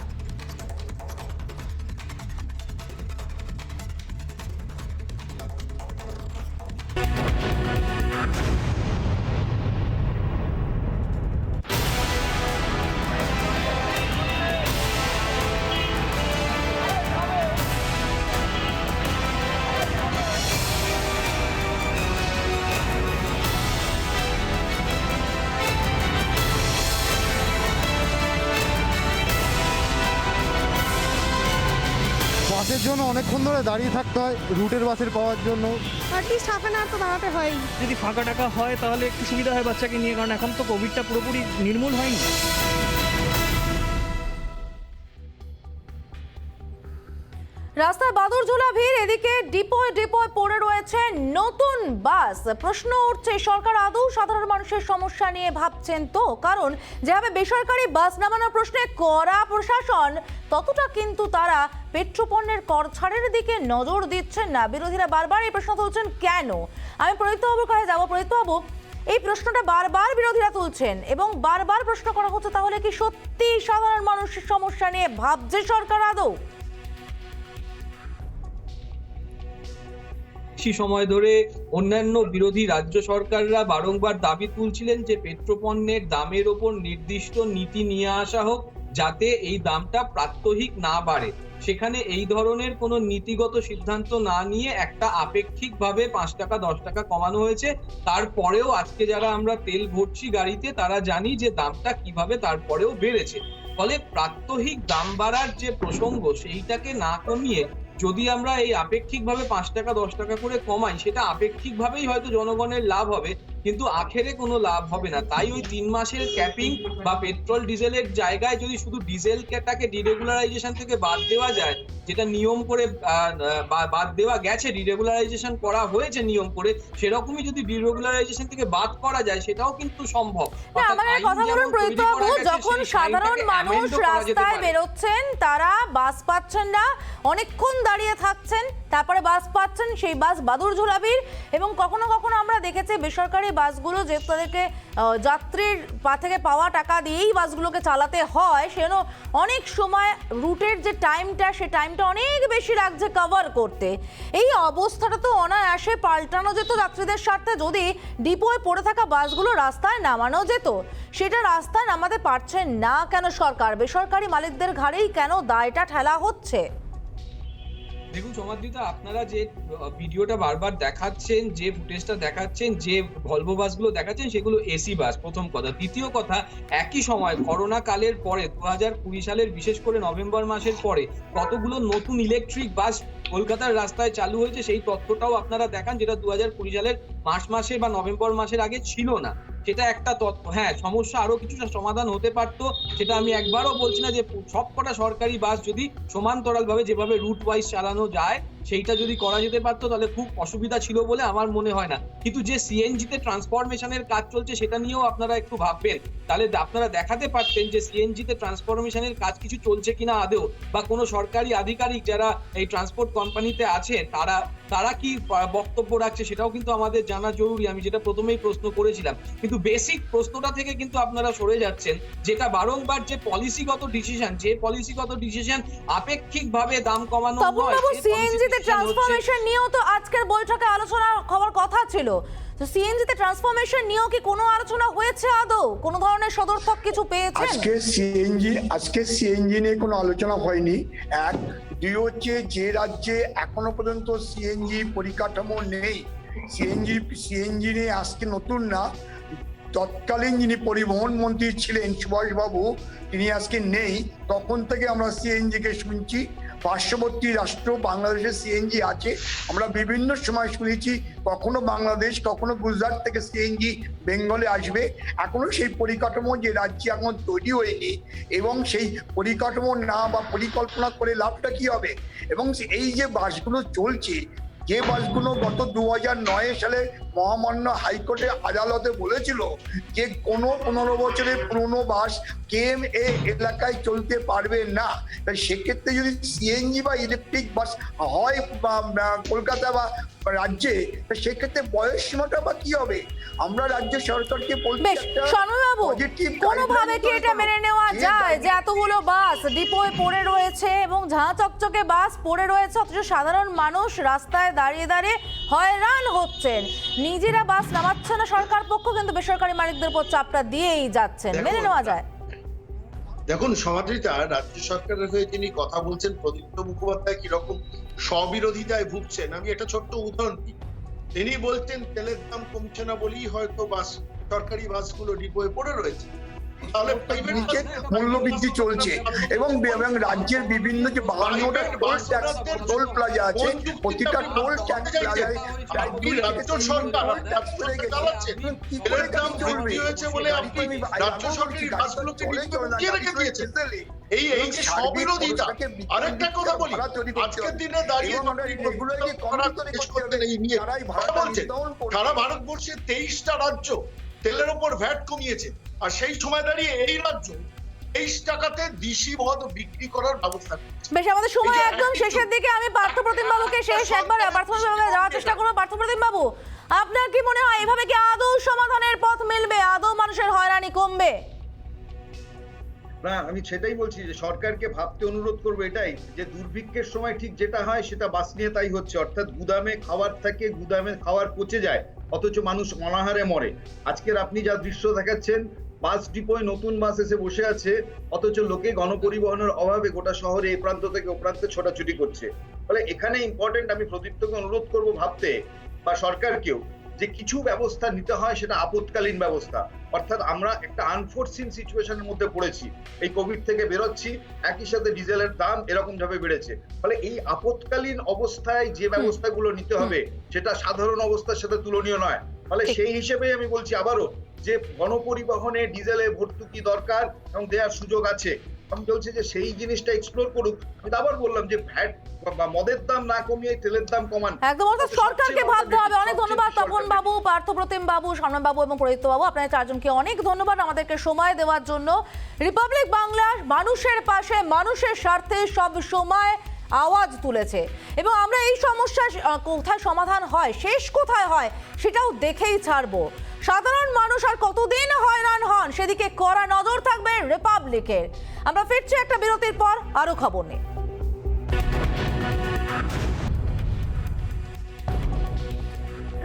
বাসের জন্য অনেকক্ষণ ধরে দাঁড়িয়ে থাকতে হয়, রুটের বাসের পাওয়ার জন্য। অ্যাটলিস্ট হাফ অ্যান আওয়ার তো দাঁড়াতে হয়। যদি ফাঁকা টাকা হয় তাহলে একটু সুবিধা হয় বাচ্চাকে নিয়ে, কারণ এখন তো কোভিডটা পুরোপুরি নির্মূল হয়নি। রাস্তায় বাদুড়ঝোলা ভিড়, এদিকে ডিপোয় ডিপোয় পড়ে রয়েছে নতুন বাস। প্রশ্ন উঠছে, সরকার আদৌ সাধারণ মানুষের সমস্যা নিয়ে ভাবছেন তো? কারণ যেভাবে বেসরকারি বাস নামানোর প্রশ্নে কড়া প্রশাসন, ততটা কিন্তু তারা পেট্রোপণ্যের কর ছাড়ের দিকে নজর দিচ্ছেন না। বিরোধীরা বারবার এই প্রশ্ন তুলছেন কেন। আমি প্রদীপ্ত বাবুর কাছে যাবো। প্রদীপ্ত বাবু, এই প্রশ্নটা বারবার বিরোধীরা তুলছেন এবং বারবার প্রশ্ন করা হচ্ছে, তাহলে কি সত্যি সাধারণ মানুষের সমস্যা নিয়ে ভাবছে সরকার আদৌ? বেশি সময় ধরে অন্যান্য বিরোধী রাজ্য সরকাররা বারংবার দাবি তুলছিলেন যে পেট্রোপণ্যের দামের ওপর নির্দিষ্ট নীতি নিয়ে আসা হোক, যাতে এই দামটা প্রাত্যহিক না বাড়ে। সেখানে এই ধরনের কোনো নীতিগত সিদ্ধান্ত না নিয়ে একটা আপেক্ষিকভাবে 5 টাকা 10 টাকা কমানো হয়েছে। তারপরেও আজকে যারা আমরা তেল ভরছি গাড়িতে, তারা জানি যে দামটা কিভাবে তারপরেও বেড়েছে। ফলে প্রাত্যহিক দাম বাড়ার যে প্রসঙ্গ, সেইটাকে না কমিয়ে যদি আমরা এই আপেক্ষিকভাবে 5 টাকা 10 টাকা করে কমাই, সেটা আপেক্ষিকভাবেই হয়তো জনগণের লাভ হবে, কিন্তু আখেরে কোনো লাভ হবে না। তাই ওই 3 মাসের ক্যাপিং বা পেট্রোল ডিজেলের জায়গায় যদি শুধু ডিজেলটাকে ডিরেগুলারাইজেশন থেকে বাদ দেওয়া যায়, যেটা নিয়ম করে বাদ দেওয়া গেছে, ডিরেগুলারাইজেশন করা হয়েছে নিয়ম করে, সেরকমই যদি ডিরেগুলারাইজেশন থেকে বাদ করা যায়, সেটাও কিন্তু সম্ভব। যখন সাধারণ মানুষ রাস্তায় বেরোচ্ছেন, তারা বাস পাচ্ছেন না, অনেকক্ষণ দাঁড়িয়ে থাকছেন, তারপরে বাস পাচ্ছেন, সেই বাস বাদুড় ঝোলাবির। এবং কখনো কখনো আমরা দেখেছি বেসরকারি বাসগুলো যে তাদেরকে যাত্রীর পা থেকে পাওয়া টাকা দিয়েই বাসগুলোকে চালাতে হয়, সেজন্য অনেক সময় রুটের যে টাইমটা, সেই টাইমটা অনেক বেশি লাগছে কভার করতে। এই অবস্থাটা তো অনায়াসে পাল্টানো যেত যাত্রীদের স্বার্থে, যদি ডিপোয় পড়ে থাকা বাসগুলো রাস্তায় নামানো যেত। সেটা রাস্তায় নামাতে পারছেন না কেন সরকার? বেসরকারি মালিকদের ঘাড়েই কেন দায়টা ঠেলা হচ্ছে? দেখুন সমাদৃতা, আপনারা যে ভিডিওটা বারবার দেখাচ্ছেন, যে ফুটেজটা দেখাচ্ছেন, যে ভলভো বাসগুলো দেখাচ্ছেন, সেগুলো এসি বাস, প্রথম কথা। দ্বিতীয় কথা, একই সময় করোনা কালের পরে 2020 সালের বিশেষ করে নভেম্বর মাসের পরে কতগুলো নতুন ইলেকট্রিক বাস কলকাতার রাস্তায় চালু হয়েছে, সেই তথ্যটাও আপনারা দেখান, যেটা 2020 সালের মার্চ মাসে বা নভেম্বর মাসের আগে ছিল না। সেটা একটা তথ্য। হ্যাঁ, সমস্যা আরো কিছুটা সমাধান হতে পারতো, সেটা আমি একবারও বলছি না যে সবকটা সরকারি বাস যদি সমান্তরালভাবে যেভাবে রুট ওয়াইজ চালানো যায়, সেইটা যদি করা যেতে পারতো, তাহলে খুব অসুবিধা ছিল বলে আমার মনে হয় না। কিন্তু যে সিএনজিতে ট্রান্সফরমেশনের কাজ চলছে, সেটা নিয়েও আপনারা একটু ভাববেন। তাহলে আপনারা দেখাতে পারতেন যে সিএনজিতে ট্রান্সফরমেশনের কাজ কিছু চলছে কিনা আদেও, বা কোনো সরকারি আধিকারিক যারা এই ট্রান্সপোর্ট কোম্পানিতে আছে, তারা কি বক্তব্য রাখছে, সেটাও কিন্তু আমাদের জানা জরুরি। আমি যেটা প্রথমেই প্রশ্ন করেছিলাম, কিন্তু বেসিক প্রশ্নটা থেকে কিন্তু আপনারা সরে যাচ্ছেন, যেটা বারংবার যে পলিসিগত ডিসিশন আপেক্ষিকভাবে দাম কমানো নয়। সিএনজিতে ট্রান্সফরমেশন নিয়েও তো আজকের বৈঠকে আলোচনা হওয়ার কথা ছিল। তো সিএনজিতে ট্রান্সফরমেশন নিয়েও কি কোনো আলোচনা হয়েছে আদৌ? কোনো ধরনের সদর্থক কিছু পেয়েছেন? আজকে সিএনজি নিয়ে কোনো আলোচনা হয়নি। এক, দুই হচ্ছে যে রাজ্যে এখনো পর্যন্ত সিএনজি পরিকাঠামো নেই, সিএনজি নিয়ে আজকে নতুন না, তৎকালীন যিনি পরিবহন মন্ত্রী ছিলেন সুভাষবাবু, তিনি আজকে নেই, তখন থেকে আমরা সিএনজি কে শুনছি। পার্শ্ববর্তী রাষ্ট্র বাংলাদেশে সিএনজি আছে, আমরা বিভিন্ন সময় শুনেছি, কখনো বাংলাদেশ কখনো গুজরাট থেকে সিএনজি বেঙ্গলে আসবে। এখনো সেই পরিকাঠামো যে রাজ্যে এখন তৈরি হয়নি, এবং সেই পরিকাঠামো না বা পরিকল্পনা করে লাভটা কি হবে? এবং এই যে বাসগুলো চলছে, যে বাসগুলো গত 2009 সালে মহামান্য হাইকোর্টে আদালতে বলেছিল যে কোনো 15 বছরের পুরনো বাস কেএমএ এলাকায় চলতে পারবে না, তাই সেক্ষেত্রে যদি সিএনজি বা ইলেকট্রিক বাস হয় কলকাতা বা রাজ্যে, সেক্ষেত্রে বয়স সীমাটা বা কি হবে? আমরা রাজ্য সরকারকে বলছি, কোনোভাবে কি এটা মেনে নেওয়া যায় যে এতগুলো বাস ডিপোয় পড়ে রয়েছে এবং ঝাঁ চকচকে বাস পড়ে রয়েছে, অথচ সাধারণ মানুষ রাস্তায় দাঁড়িয়ে দাঁড়িয়ে হয়রান হচ্ছেন? নিজেরা বাস নামাচ্ছে না সরকার পক্ষ, কিন্তু বেসরকারি মালিকদের উপর চাপটা দিয়েই যাচ্ছেন, মেনে নেওয়া যায়? দেখুন সমাদৃতা, রাজ্য সরকারের হয়ে যিনি কথা বলছেন প্রদীপ্ত মুখোপাধ্যায় কিরকম স্ববিরোধিতায় ভুগছেন, আমি একটা ছোট্ট উদাহরণ দিই। তিনি বলছেন তেলের দাম কমছে না বলেই হয়তো সরকারি বাসগুলো ডিপোয়ে পড়ে রয়েছে, তাহলে মূল্য বৃদ্ধি চলছে। এবং রাজ্যের বিভিন্ন যে 52টা টোল প্লাজা আছে, প্রতিটা টোল ট্যাক্স প্লাজায় রাজ্য সরকার তেলের দাম বৃদ্ধি হয়েছে বলে আপনি রাজ্য সরকারি বাসগুলোকে রেখে দিয়েছেন। এই যে স্ববিরোধিতা। আরেকটা কথা বলি, আজকের দিনে দাঁড়িয়ে সারা ভারতবর্ষে 23টা রাজ্য তেলের উপর ভ্যাট কমিয়েছে, আর সেই সময় দাঁড়িয়ে এই রাজ্য 23 টাকাতে দিশি মদ বিক্রি করার ব্যবস্থা। বেশ, আমাদের সময় একদম শেষের দিকে। আমি পার্থপ্রতিম বাবুকে শেষ একবার যাওয়ার চেষ্টা করবো। পার্থপ্রতিম বাবু, আপনার কি মনে হয় এভাবে কি আদৌ সমাধানের পথ মিলবে, আদৌ মানুষের হয়রানি কমবে? না, আমি সেটাই বলছি যে সরকারকে ভাবতে অনুরোধ করবো এটাই, যে দুর্ভিক্ষের সময় ঠিক যেটা হয় সেটা বাস নিয়ে তাই হচ্ছে, অর্থাৎ গুদামে খাবার থাকে, গুদামে খাবার পচে যায়, অথচ মানুষ অনাহারে মরে। আজকের আপনি যা দৃশ্য দেখাচ্ছেন, বাস ডিপোয় নতুন বাস এসে বসে আছে, অথচ লোকে গণপরিবহনের অভাবে গোটা শহরে এই প্রান্ত থেকে ও প্রান্তে ছোটাছুটি করছে। ফলে এখানে ইম্পর্টেন্ট, আমি প্রদীপ্তকে অনুরোধ করবো ভাবতে বা সরকারকেও, যে কিছু ব্যবস্থা নিতে হয়, সেটা আপৎকালীন ব্যবস্থা। অর্থাৎ আমরা একটা আনফোর্সিন সিচুয়েশনের মধ্যে পড়েছি, এই কোভিড থেকে বেরোচ্ছি, একই সাথে ডিজেলের দাম এরকম ভাবে বেড়েছে। ফলে এই আপৎকালীন অবস্থায় যে ব্যবস্থাগুলো নিতে হবে সেটা সাধারণ অবস্থার সাথে তুলনীয় নয়। ফলে সেই হিসেবে আমি বলছি আবারও, যে গণপরিবহনে ডিজেলে ভর্তুকি দরকার এবং দেওয়ার সুযোগ আছে। আমি বলছি যে সেই জিনিসটা এক্সপ্লোর করুক। আমি আবার বললাম যে ভ্যাট বা মদের দাম না কমিয়ে তেলের দাম কমান, একদম, অর্থাৎ সরকারকে ভাবতে হবে। অনেক ধন্যবাদ তপন বাবু, পার্থপ্রতিম বাবু, শর্মা বাবু এবং প্রদীপ্ত বাবু, আপনাদের চারজনকে অনেক ধন্যবাদ আমাদেরকে সময় দেওয়ার জন্য। রিপাবলিক বাংলা মানুষের পাশে, মানুষের স্বার্থে সব সময় আওয়াজ তুলেছে এবং আমরা এই সমস্যা কোথায় সমাধান হয়, শেষ কোথায় হয়, সেটাও দেখেই ছাড়বো। সাধারণ মানুষ আর কতদিন হয়রান হন সেদিকে কড়া নজর থাকবে রিপাবলিকের। আমরা ফিরছি একটা বিরতির পর আরো খবর নিয়ে।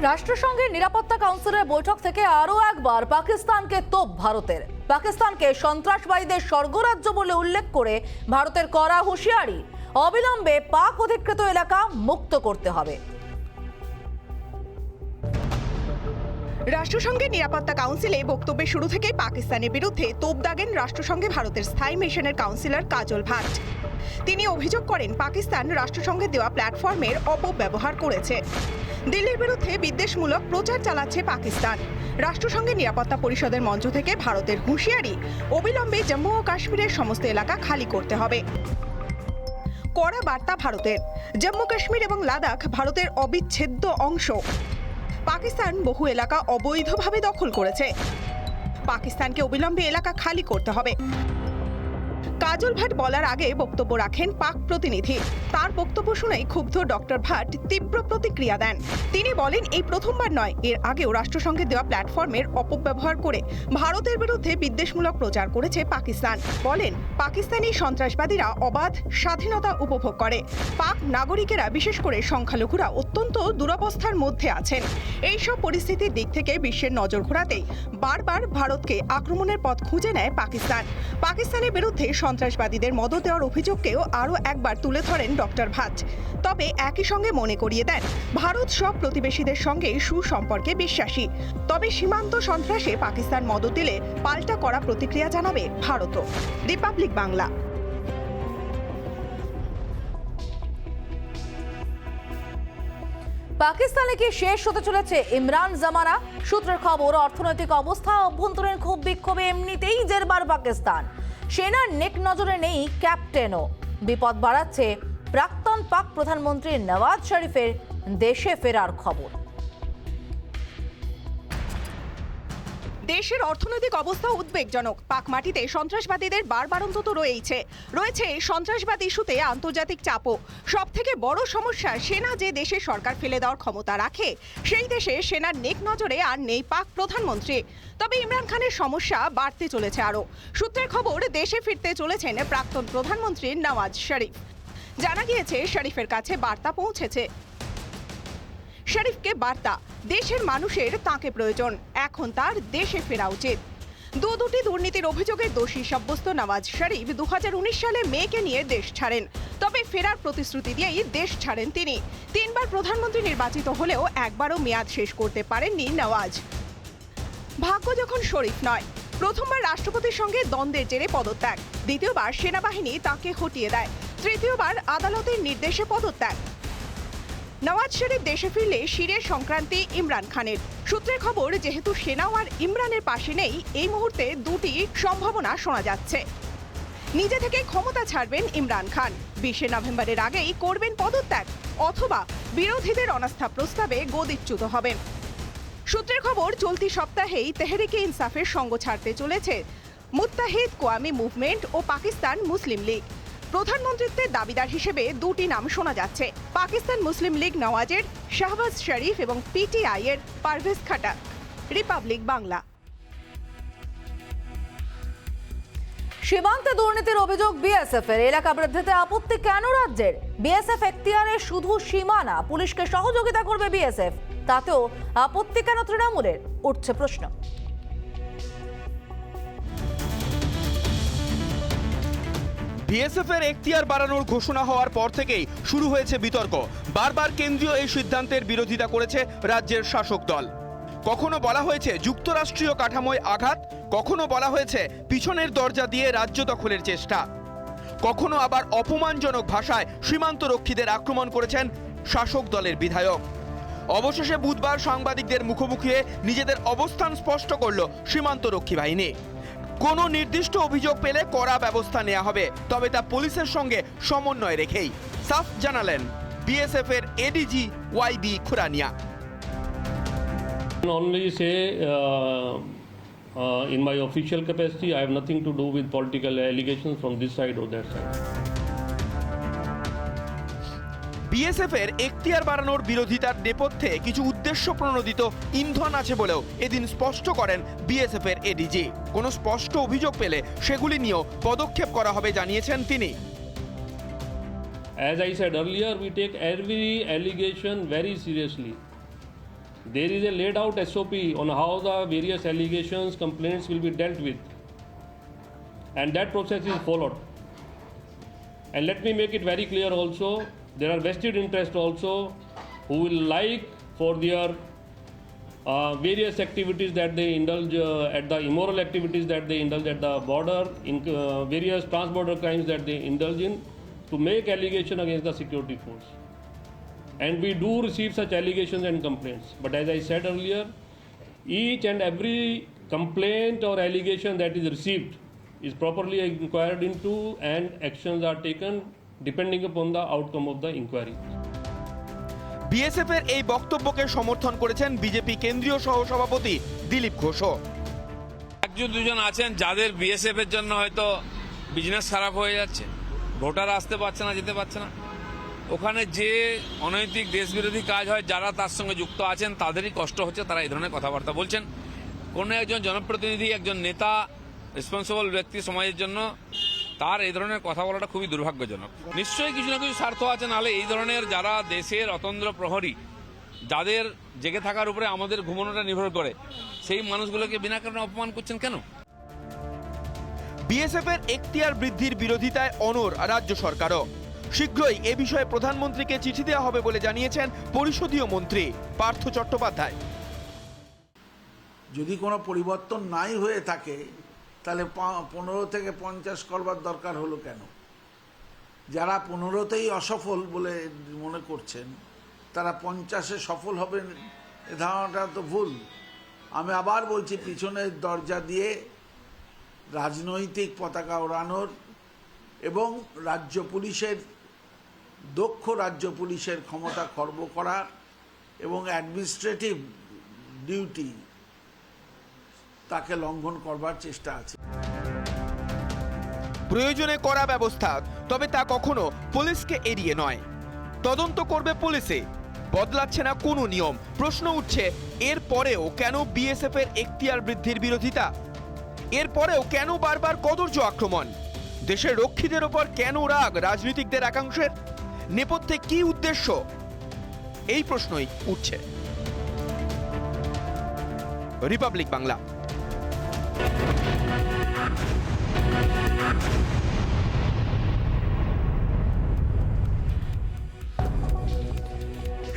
রাষ্ট্রসংঘের নিরাপত্তা কাউন্সিলের বৈঠক থেকে আরো একবার পাকিস্তানকে তোপ ভারতের। পাকিস্তানকে সন্ত্রাসবাদীদের স্বর্গরাজ্য বলে উল্লেখ করে ভারতের কড়া হুঁশিয়ারি, অবিলম্বে পাক অধিকৃত এলাকা মুক্ত করতে হবে। রাষ্ট্রসংঘের নিরাপত্তা কাউন্সিলে বক্তব্যের শুরু থেকেই পাকিস্তানের বিরুদ্ধে তোপ দাগেন রাষ্ট্রসংঘে ভারতের স্থায়ী মিশনের কাউন্সিলর কাজল ভাট। তিনি অভিযোগ করেন পাকিস্তান রাষ্ট্রসংঘে দেওয়া প্ল্যাটফর্মের অপব্যবহার করেছে। দিল্লির বিরুদ্ধে বিদ্বেষমূলক প্রচার চালাচ্ছে পাকিস্তান। রাষ্ট্রসংঘের নিরাপত্তা পরিষদের মঞ্চ থেকে ভারতের হুঁশিয়ারি, অবিলম্বে জম্মু ও কাশ্মীরের সমস্ত এলাকা খালি করতে হবে। কড়া বার্তা ভারতের, জম্মু কাশ্মীর এবং লাদাখ ভারতের অবিচ্ছেদ্য অংশ। পাকিস্তান বহু এলাকা অবৈধভাবে দখল করেছে। পাকিস্তানকে অবিলম্বে এলাকা খালি করতে হবে। কাজল ভাট বলার আগে বক্তব্য রাখেন পাক প্রতিনিধি। তার বক্তব্য শুনেই ক্ষুব্ধ ডক্টর ভাট তীব্র প্রতিক্রিয়া দেন। তিনি বলেন, এই প্রথমবার নয়, এর আগেও রাষ্ট্রসংঘে দেওয়া প্ল্যাটফর্মের অপব্যবহার করে ভারতের বিরুদ্ধে বিদ্বেষমূলক প্রচার করেছে পাকিস্তান। বলেন, পাকিস্তানি সন্ত্রাসবাদীরা অবাধ স্বাধীনতা উপভোগ করে। পাক নাগরিকেরা, বিশেষ করে সংখ্যালঘুরা অত্যন্ত দুরবস্থার মধ্যে আছেন। এইসব পরিস্থিতির দিক থেকে বিশ্বের নজর ঘোরাতেই বারবার ভারতকে আক্রমণের পথ খুঁজে নেয় পাকিস্তান। পাকিস্তানের বিরুদ্ধে সন্ত্রাসবাদীদের মদত দেওয়ার অভিযোগকেও আরও একবার তুলে ধরেন ডক্টর ভাট। তবে একই সঙ্গে মনে করিয়ে দেন, ভারত সব প্রতিবেশীদের সঙ্গে সুসম্পর্কে বিশ্বাসী। তবে সীমান্ত সন্ত্রাসে পাকিস্তান মদত দিলে পাল্টা করা প্রতিক্রিয়া জানাবে ভারতও। রিপাবলিক বাংলা। পাকিস্তানে কি শেষ হতে চলেছে ইমরান জামানা? সূত্রের খবর, অর্থনৈতিক অবস্থা, অভ্যন্তরীণ ক্ষোভ বিক্ষোভে এমনিতেই জেরবার পাকিস্তান। সেনার নেক নজরে নেই ক্যাপ্টেনও। বিপদ বাড়াচ্ছে প্রাক্তন পাক প্রধানমন্ত্রী নওয়াজ শরীফের দেশে ফেরার খবর। দেশের অর্থনৈতিক অবস্থা উদ্বেগজনক। পাক মাটিতে সন্ত্রাসবাদীদের বারবারন্তত রয়েছে সন্ত্রাসবাদ ইস্যুতে আন্তর্জাতিক চাপও। সব থেকে বড় সমস্যা, সেনা যে দেশে সরকার ফেলে দেওয়ার ক্ষমতা রাখে, সেই দেশে সেনার নেক নজরে আর নেই পাক প্রধানমন্ত্রী। তবে ইমরান খানের সমস্যা বাড়তে চলেছে আরও। সূত্রের খবর, দেশে ফিরতে চলেছেন প্রাক্তন প্রধানমন্ত্রী নওয়াজ শরীফ। জানা গিয়েছে, শরীফের কাছে বার্তা পৌঁছেছে। শরীফকে বার্তা, দেশের মানুষের তাকে প্রয়োজন, এখন তার দেশে ফেরা উচিত। দুটি দুর্নীতির অভিযোগে দোষী সাব্যস্ত নওয়াজ শরীফ 2019 সালে মেয়েকে নিয়ে দেশ ছাড়েন। তবে ফেরার প্রতিশ্রুতি দিয়েই দেশ ছাড়েন তিনি। 3 বার প্রধানমন্ত্রী নির্বাচিত হলেও একবারও মেয়াদ শেষ করতে পারেননি নওয়াজ। ভাগ্য যখন শরীফ নয়, প্রথমবার রাষ্ট্রপতির সঙ্গে দ্বন্দ্বের জেরে পদত্যাগ, দ্বিতীয়বার সেনাবাহিনী তাকে হটিয়ে দেয়, তৃতীয়বার আদালতের নির্দেশে পদত্যাগ। নওয়াজ শরীফ দেশে ফিরলে শিরের সংক্রান্তি ইমরান খানের। সূত্রের খবর, যেহেতু সেনাও আর ইমরানের পাশে নেই, এই মুহূর্তে দুটি সম্ভাবনা শোনা যাচ্ছে। নিজে থেকে ক্ষমতা ছাড়বেন ইমরান খান, 20 নভেম্বরের আগেই করবেন পদত্যাগ, অথবা বিরোধীদের অনাস্থা প্রস্তাবে গদিচ্যুত হবেন। সূত্রের খবর, চলতি সপ্তাহেই তেহরিকে ইনসাফের সঙ্গ ছাড়তে চলেছে মুত্তাহিদ কওয়ামি মুভমেন্ট ও পাকিস্তান মুসলিম লীগ। প্রধানমন্ত্রীত্বের দাবিদার হিসেবে দুটি নাম শোনা যাচ্ছে, পাকিস্তান মুসলিম লীগ নওয়াজের শাহবাজ শরীফ এবং পিটিআই এর পারভেজ খাটাক। রিপাবলিক বাংলা। সীমান্তে দুর্নীতির অভিযোগ বিএসএফ এর। এলাকা বৃদ্ধিতে আপত্তি কেন রাজ্যের? বিএসএফ এখতিয়ারে শুধু সীমানা, পুলিশকে সহযোগিতা করবে বিএসএফ, তাতেও আপত্তি কেন তৃণমূলের? উঠছে প্রশ্ন। বিএসএফ এর এখতিয়ার বাড়ানোর ঘোষণা হওয়ার পর থেকেই শুরু হয়েছে বিতর্ক। বারবার কেন্দ্রীয় এই সিদ্ধান্তের বিরোধিতা করেছে রাজ্যের শাসক দল। কখনো বলা হয়েছে যুক্তরাষ্ট্রীয় কাঠামোয় আঘাত, কখনো বলা হয়েছে পিছনের দরজা দিয়ে রাজ্য দখলের চেষ্টা, কখনো আবার অপমানজনক ভাষায় সীমান্ত রক্ষীদের আক্রমণ করেছেন শাসক দলের বিধায়ক। অবশেষে বুধবার সাংবাদিকদের মুখোমুখি হয়ে নিজেদের অবস্থান স্পষ্ট করল সীমান্ত রক্ষী বাহিনী। কোনো নির্দিষ্ট অভিযোগ পেলে কড়া ব্যবস্থা নেওয়া হবে, তবে তা পুলিশের সঙ্গে সমন্বয় রেখেই, সাফ জানালেন বিএসএফ এর ADG YB Khurania. Only say in my official capacity, I have nothing to do with political allegations from this side or that side. BSF এর এখতিয়ার বাড়ানোর বিরোধিতার নেপথ্যে কিছু উদ্দেশ্য প্রণোদিত ইন্ধন আছে বলেও এদিন স্পষ্ট করেন বিএসএফ এর এডিজি। কোনো স্পষ্ট অভিযোগ পেলে সেগুলি নিয়েও পদক্ষেপ করা হবে জানিয়েছেন তিনি। As I said earlier, we take every allegation very seriously. There is a laid out SOP on how the various allegations, complaints will be dealt with, and that process is followed. And let me make it very clear also, there are vested interests also who will like for their various activities that they indulge at the immoral activities that they indulge at the border, in various trans-border crimes that they indulge in, to make allegation against the security force. And we do receive such allegations and complaints. But as I said earlier, each and every complaint or allegation that is received is properly inquired into and actions are taken depending upon the outcome of the inquiry. BSF এর এই বক্তব্যকে সমর্থন করেছেন BJP কেন্দ্রীয় সহসভাপতি দিলীপ ঘোষও। একজন দুজন আছেন যাদের বিএসএফ এর জন্য হয়তো বিজনেস খারাপ হয়ে যাচ্ছে, ভোটার আসতে পারছে না, যেতে পারছে না। ওখানে যে অনৈতিক দেশবিরোধী কাজ হয়, যারা তার সঙ্গে যুক্ত আছেন তাদেরই কষ্ট হচ্ছে, তারা এই ধরনের কথাবার্তা বলছেন। কোনো একজন জনপ্রতিনিধি, একজন নেতা, রেসপন্সিবল ব্যক্তি সমাজের জন্য, তার এই ধরনের কথা বলাটা খুবই দুর্ভাগ্যজনক। নিশ্চয়ই কিছু না কিছু স্বার্থ আছে, নাহলে এই ধরনের যারা দেশের অতন্দ্র প্রহরী, যাদের জেগে থাকার উপরে আমাদের ঘুমানোটা নির্ভর করে, সেই মানুষগুলোকে বিনা কারণে অপমান করছেন কেন? বিএসএফ এর এখতিয়ার বৃদ্ধির বিরোধিতায় অনড় রাজ্য সরকারও। শীঘ্রই এ বিষয়ে প্রধানমন্ত্রীকে চিঠি দেওয়া হবে বলে জানিয়েছেন পরিষদীয় মন্ত্রী পার্থ চট্টোপাধ্যায়। যদি কোনো পরিবর্তন নাই হয়ে থাকে তাহলে 15 থেকে 50 করবার দরকার হলো কেন? যারা 15তেই অসফল বলে মনে করছেন তারা 50-এ সফল হবেন, এ ধারণাটা তো ভুল। আমি আবার বলছি, পিছনের দরজা দিয়ে রাজনৈতিক পতাকা ওড়ানোর এবং রাজ্য পুলিশের, দক্ষ রাজ্য পুলিশের ক্ষমতা খর্ব করার এবং অ্যাডমিনিস্ট্রেটিভ ডিউটি তাকে লঙ্ঘন করবার চেষ্টা আছে। প্রয়োজনে করা ব্যবস্থা, তবে তা কখনো পুলিশকে এড়িয়ে নয়। তদন্ত করবে পুলিশে, বদলাচ্ছে না কোনো নিয়ম। প্রশ্ন উঠছে, এর পরেও কেন বিএসএফ এর এখতিয়ার বৃদ্ধির বিরোধিতা? এর পরেও কেন বারবার কদর্য আক্রমণ? দেশের রক্ষীদের ওপর কেন রাগ রাজনীতিকদের একাংশের? নেপথ্যে কি উদ্দেশ্য? এই প্রশ্নই উঠছে। রিপাবলিক বাংলা।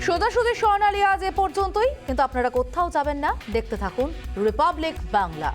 সোজাসুজি স্বর্ণালী আজ এ পর্যন্তই, কিন্তু আপনারা কোথাও যাবেন না, দেখতে থাকুন রিপাবলিক বাংলা।